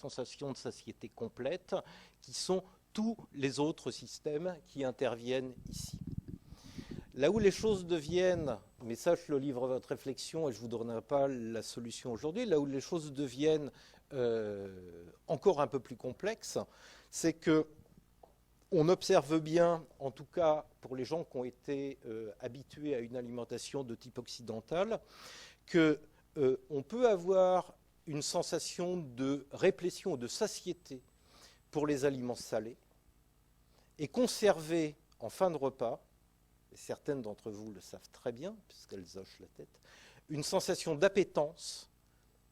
sensation de satiété complète, qui sont tous les autres systèmes qui interviennent ici. Là où les choses deviennent, mais ça je le livre à votre réflexion et je ne vous donnerai pas la solution aujourd'hui, là où les choses deviennent encore un peu plus complexes, c'est que on observe bien, en tout cas pour les gens qui ont été habitués à une alimentation de type occidental, qu'on peut avoir une sensation de réplétion ou de satiété pour les aliments salés et conserver en fin de repas, et certaines d'entre vous le savent très bien, puisqu'elles hochent la tête, une sensation d'appétence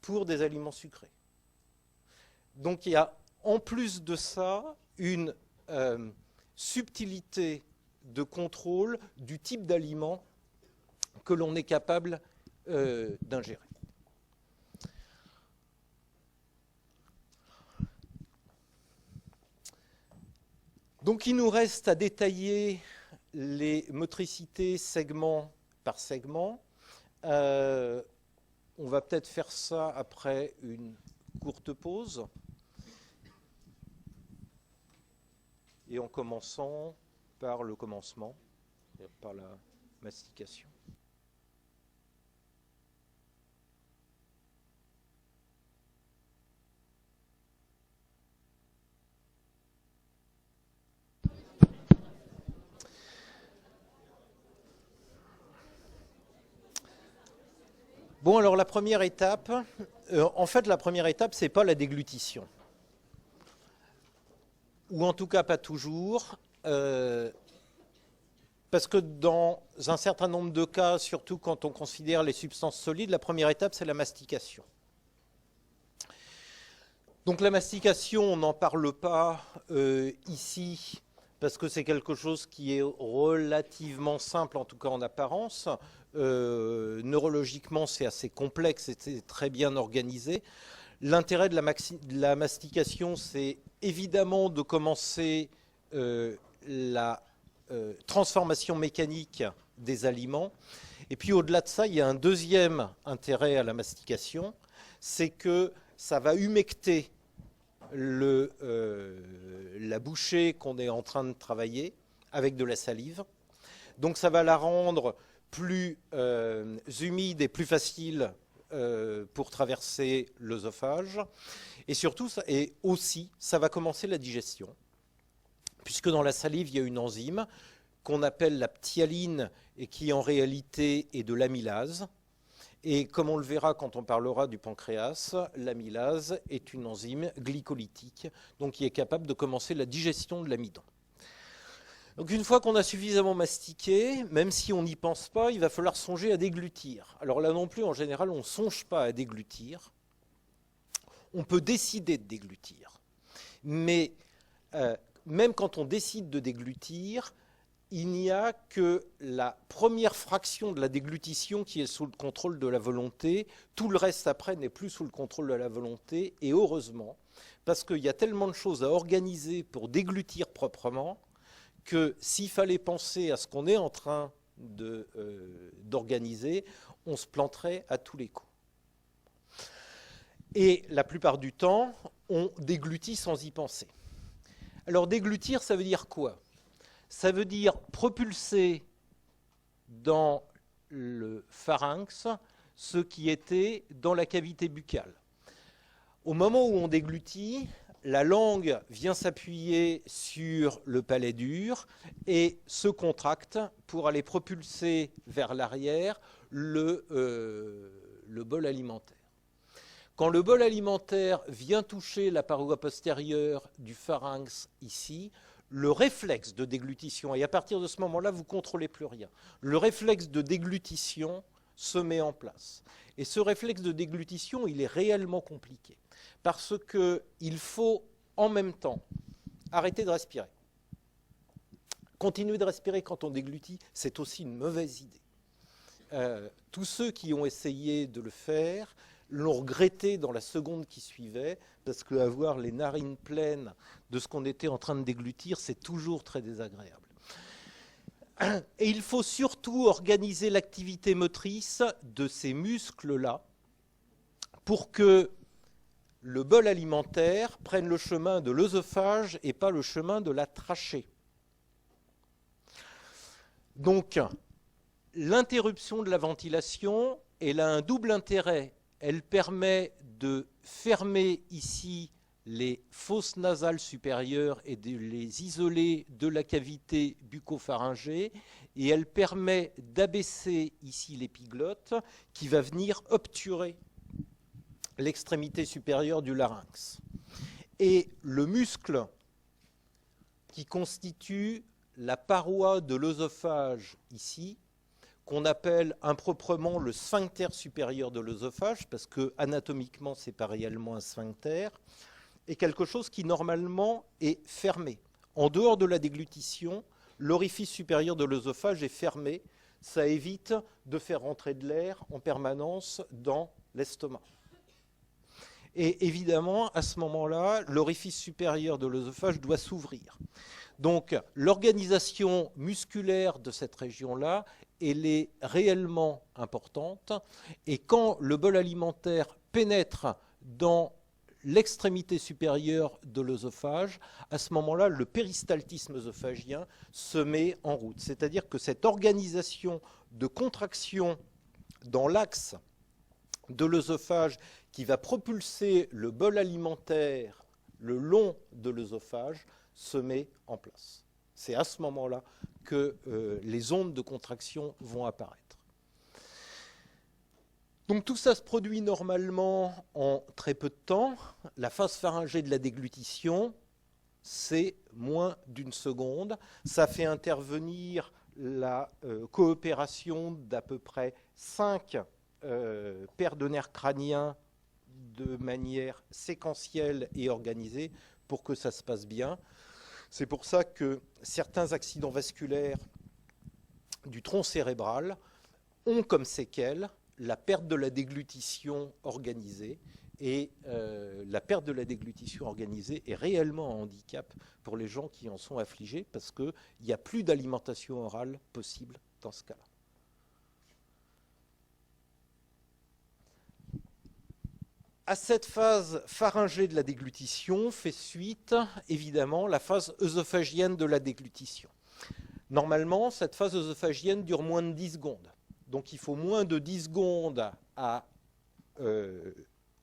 pour des aliments sucrés. Donc il y a en plus de ça une subtilité de contrôle du type d'aliment que l'on est capable d'ingérer. Donc il nous reste à détailler les motricités segment par segment. On va peut-être faire ça après une courte pause. Et en commençant par le commencement, par la mastication. Bon, alors la première étape, en fait la première étape, c'est pas la déglutition. Ou en tout cas pas toujours, parce que dans un certain nombre de cas, surtout quand on considère les substances solides, la première étape c'est la mastication. Donc la mastication, on n'en parle pas ici, parce que c'est quelque chose qui est relativement simple, en tout cas en apparence. Neurologiquement, c'est assez complexe et c'est très bien organisé. L'intérêt de la mastication, c'est évidemment de commencer la transformation mécanique des aliments. Et puis au-delà de ça, il y a un deuxième intérêt à la mastication, c'est que ça va humecter la bouchée qu'on est en train de travailler avec de la salive. Donc ça va la rendre plus humide et plus facile pour traverser l'œsophage. Et surtout, et aussi, ça va commencer la digestion. Puisque dans la salive, il y a une enzyme qu'on appelle la ptyaline et qui en réalité est de l'amylase. Et comme on le verra quand on parlera du pancréas, l'amylase est une enzyme glycolytique, donc qui est capable de commencer la digestion de l'amidon. Donc une fois qu'on a suffisamment mastiqué, même si on n'y pense pas, il va falloir songer à déglutir. Alors là non plus, en général, on ne songe pas à déglutir. On peut décider de déglutir. Mais même quand on décide de déglutir, il n'y a que la première fraction de la déglutition qui est sous le contrôle de la volonté. Tout le reste après n'est plus sous le contrôle de la volonté, et heureusement, parce qu'il y a tellement de choses à organiser pour déglutir proprement, que s'il fallait penser à ce qu'on est en train d'organiser, on se planterait à tous les coups. Et la plupart du temps, on déglutit sans y penser. Alors déglutir, ça veut dire quoi? Ça veut dire propulser dans le pharynx ce qui était dans la cavité buccale. Au moment où on déglutit, la langue vient s'appuyer sur le palais dur et se contracte pour aller propulser vers l'arrière le bol alimentaire. Quand le bol alimentaire vient toucher la paroi postérieure du pharynx ici, le réflexe de déglutition, et à partir de ce moment-là, vous ne contrôlez plus rien, le réflexe de déglutition se met en place. Et ce réflexe de déglutition, il est réellement compliqué. Parce qu'il faut en même temps arrêter de respirer. Continuer de respirer quand on déglutit, c'est aussi une mauvaise idée. Tous ceux qui ont essayé de le faire l'ont regretté dans la seconde qui suivait, parce qu'avoir les narines pleines de ce qu'on était en train de déglutir, c'est toujours très désagréable. Et il faut surtout organiser l'activité motrice de ces muscles-là pour que le bol alimentaire prenne le chemin de l'œsophage et pas le chemin de la trachée. Donc, l'interruption de la ventilation, elle a un double intérêt. Elle permet de fermer ici les fosses nasales supérieures et de les isoler de la cavité bucco-pharyngée, et elle permet d'abaisser ici l'épiglotte qui va venir obturer l'extrémité supérieure du larynx. Et le muscle qui constitue la paroi de l'œsophage ici, qu'on appelle improprement le sphincter supérieur de l'œsophage, parce que anatomiquement ce n'est pas réellement un sphincter, est quelque chose qui normalement est fermé. En dehors de la déglutition, l'orifice supérieur de l'œsophage est fermé. Ça évite de faire rentrer de l'air en permanence dans l'estomac. Et évidemment, à ce moment-là, l'orifice supérieur de l'œsophage doit s'ouvrir. Donc, l'organisation musculaire de cette région-là, elle est réellement importante. Et quand le bol alimentaire pénètre dans l'extrémité supérieure de l'œsophage, à ce moment-là, le péristaltisme œsophagien se met en route. C'est-à-dire que cette organisation de contraction dans l'axe de l'œsophage qui va propulser le bol alimentaire le long de l'œsophage se met en place. C'est à ce moment-là que les ondes de contraction vont apparaître. Donc tout ça se produit normalement en très peu de temps. La phase pharyngée de la déglutition, c'est moins d'une seconde. Ça fait intervenir la coopération d'à peu près 5 paires de nerfs crâniens de manière séquentielle et organisée pour que ça se passe bien. C'est pour ça que certains accidents vasculaires du tronc cérébral ont comme séquelle la perte de la déglutition organisée. Et la perte de la déglutition organisée est réellement un handicap pour les gens qui en sont affligés parce qu'il n'y a plus d'alimentation orale possible dans ce cas-là. À cette phase pharyngée de la déglutition fait suite, évidemment, la phase œsophagienne de la déglutition. Normalement, cette phase œsophagienne dure moins de 10 secondes. Donc il faut moins de 10 secondes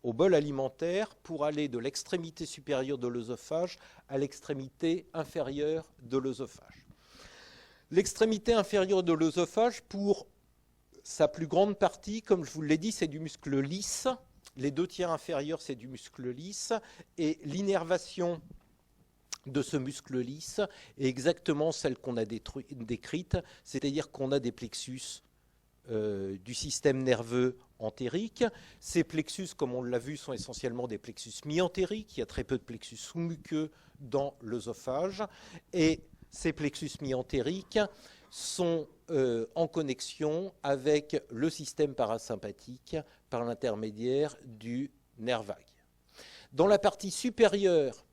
au bol alimentaire pour aller de l'extrémité supérieure de l'œsophage à l'extrémité inférieure de l'œsophage. L'extrémité inférieure de l'œsophage, pour sa plus grande partie, comme je vous l'ai dit, c'est du muscle lisse. Les 2 tiers inférieurs, c'est du muscle lisse. Et l'innervation de ce muscle lisse est exactement celle qu'on a décrite, c'est-à-dire qu'on a des plexus du système nerveux entérique. Ces plexus, comme on l'a vu, sont essentiellement des plexus mi-entériques. Il y a très peu de plexus sous-muqueux dans l'œsophage. Et ces plexus mi-entériques sont en connexion avec le système parasympathique par l'intermédiaire du nerf vague. Dans la partie supérieure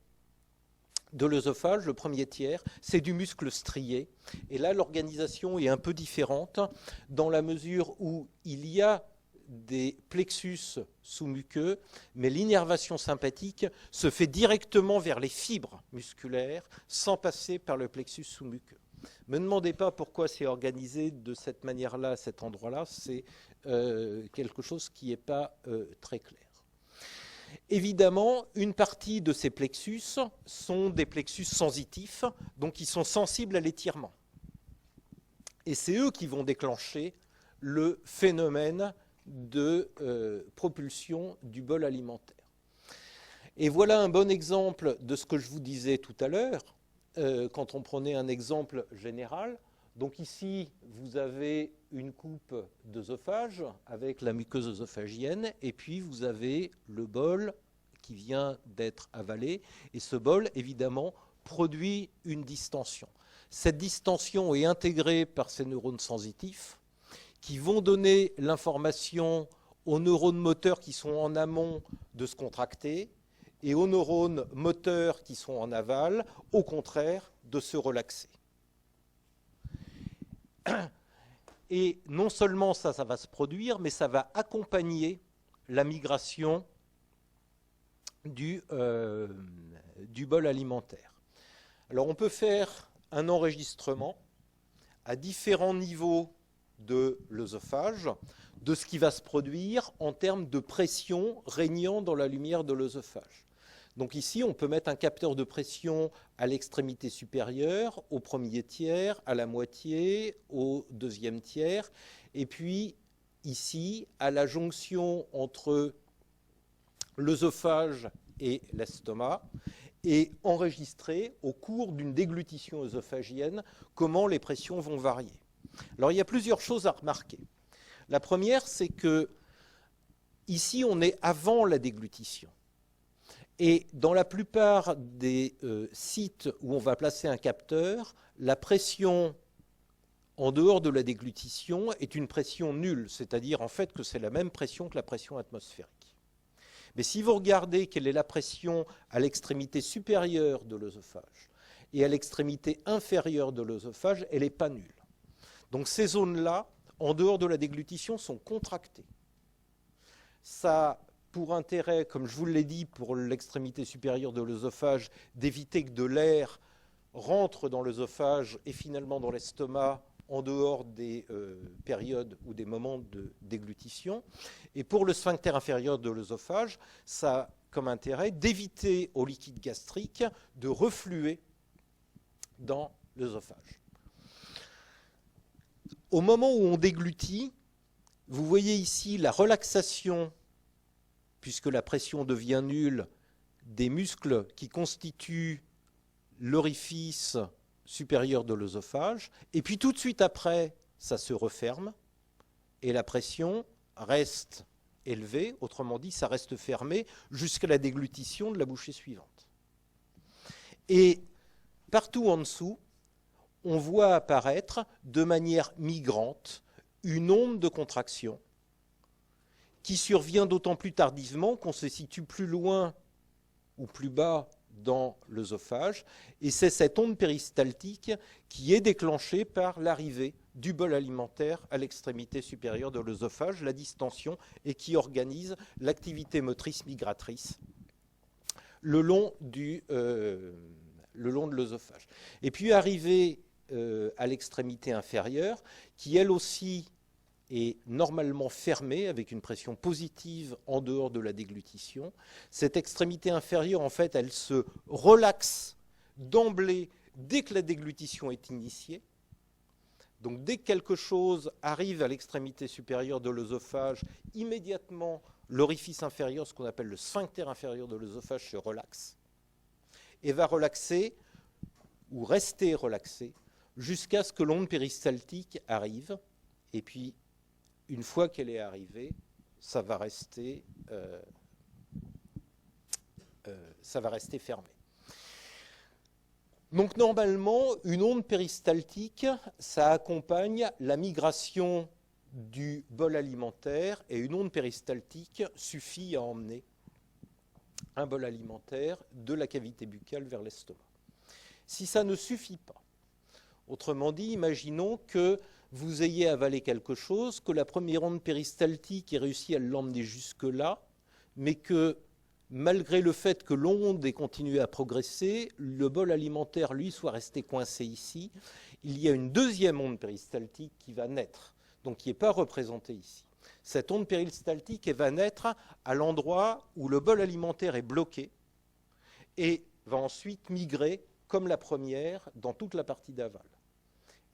de l'œsophage, le premier tiers, c'est du muscle strié. Et là, l'organisation est un peu différente dans la mesure où il y a des plexus sous-muqueux, mais l'innervation sympathique se fait directement vers les fibres musculaires sans passer par le plexus sous-muqueux. Ne me demandez pas pourquoi c'est organisé de cette manière-là, à cet endroit-là, c'est quelque chose qui n'est pas très clair. Évidemment, une partie de ces plexus sont des plexus sensitifs, donc ils sont sensibles à l'étirement. Et c'est eux qui vont déclencher le phénomène de propulsion du bol alimentaire. Et voilà un bon exemple de ce que je vous disais tout à l'heure, quand on prenait un exemple général. Donc ici, vous avez une coupe d'œsophage avec la muqueuse œsophagienne, et puis vous avez le bol qui vient d'être avalé, et ce bol, évidemment, produit une distension. Cette distension est intégrée par ces neurones sensitifs qui vont donner l'information aux neurones moteurs qui sont en amont de se contracter et aux neurones moteurs qui sont en aval, au contraire, de se relaxer. Et non seulement ça va se produire, mais ça va accompagner la migration du bol alimentaire. Alors on peut faire un enregistrement à différents niveaux de l'œsophage, de ce qui va se produire en termes de pression régnant dans la lumière de l'œsophage. Donc ici, on peut mettre un capteur de pression à l'extrémité supérieure, au premier tiers, à la moitié, au deuxième tiers, et puis ici, à la jonction entre l'œsophage et l'estomac, et enregistrer au cours d'une déglutition œsophagienne comment les pressions vont varier. Alors il y a plusieurs choses à remarquer. La première, c'est que ici, on est avant la déglutition. Et dans la plupart des sites où on va placer un capteur, la pression en dehors de la déglutition est une pression nulle, c'est-à-dire en fait que c'est la même pression que la pression atmosphérique. Mais si vous regardez quelle est la pression à l'extrémité supérieure de l'œsophage et à l'extrémité inférieure de l'œsophage, elle n'est pas nulle. Donc ces zones-là, en dehors de la déglutition, sont contractées. Ça a pour intérêt, comme je vous l'ai dit, pour l'extrémité supérieure de l'œsophage, d'éviter que de l'air rentre dans l'œsophage et finalement dans l'estomac en dehors des périodes ou des moments de déglutition. Et pour le sphincter inférieur de l'œsophage, ça a comme intérêt d'éviter au liquide gastrique de refluer dans l'œsophage. Au moment où on déglutit, vous voyez ici la relaxation, puisque la pression devient nulle, des muscles qui constituent l'orifice supérieur de l'œsophage, et puis tout de suite après, ça se referme, et la pression reste élevée, autrement dit, ça reste fermé jusqu'à la déglutition de la bouchée suivante. Et partout en dessous, on voit apparaître de manière migrante une onde de contraction qui survient d'autant plus tardivement qu'on se situe plus loin ou plus bas dans l'œsophage, et c'est cette onde péristaltique qui est déclenchée par l'arrivée du bol alimentaire à l'extrémité supérieure de l'œsophage, la distension, et qui organise l'activité motrice migratrice le long de l'œsophage. Et puis arrivé à l'extrémité inférieure, qui elle aussi est normalement fermée avec une pression positive en dehors de la déglutition. Cette extrémité inférieure, en fait, elle se relaxe d'emblée dès que la déglutition est initiée. Donc dès que quelque chose arrive à l'extrémité supérieure de l'œsophage, immédiatement l'orifice inférieur, ce qu'on appelle le sphincter inférieur de l'œsophage, se relaxe et va relaxer ou rester relaxé jusqu'à ce que l'onde péristaltique arrive. Et puis, une fois qu'elle est arrivée, ça va rester fermé. Donc normalement, une onde péristaltique, ça accompagne la migration du bol alimentaire, et une onde péristaltique suffit à emmener un bol alimentaire de la cavité buccale vers l'estomac. Si ça ne suffit pas, autrement dit, imaginons que vous ayez avalé quelque chose, que la première onde péristaltique ait réussi à l'emmener jusque-là, mais que malgré le fait que l'onde ait continué à progresser, le bol alimentaire, lui, soit resté coincé ici, il y a une deuxième onde péristaltique qui va naître, donc qui n'est pas représentée ici. Cette onde péristaltique, elle va naître à l'endroit où le bol alimentaire est bloqué et va ensuite migrer, comme la première, dans toute la partie d'aval.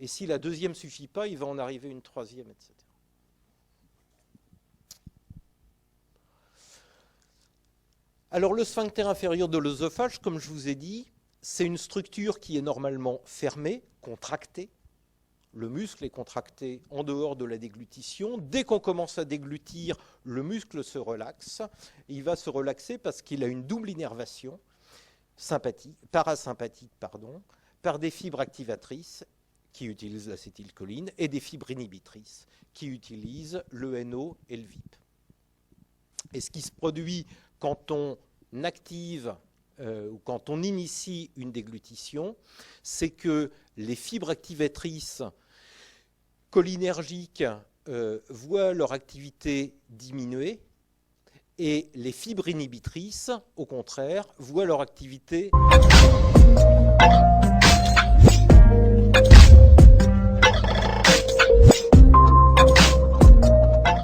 Et si la deuxième ne suffit pas, il va en arriver une troisième, etc. Alors le sphincter inférieur de l'œsophage, comme je vous ai dit, c'est une structure qui est normalement fermée, contractée. Le muscle est contracté en dehors de la déglutition. Dès qu'on commence à déglutir, le muscle se relaxe. Il va se relaxer parce qu'il a une double innervation parasympathique, par des fibres activatrices qui utilisent l'acétylcholine et des fibres inhibitrices qui utilisent le NO et le VIP. Et ce qui se produit quand on active ou quand on initie une déglutition, c'est que les fibres activatrices cholinergiques voient leur activité diminuer Et les fibres inhibitrices, au contraire, voient leur activité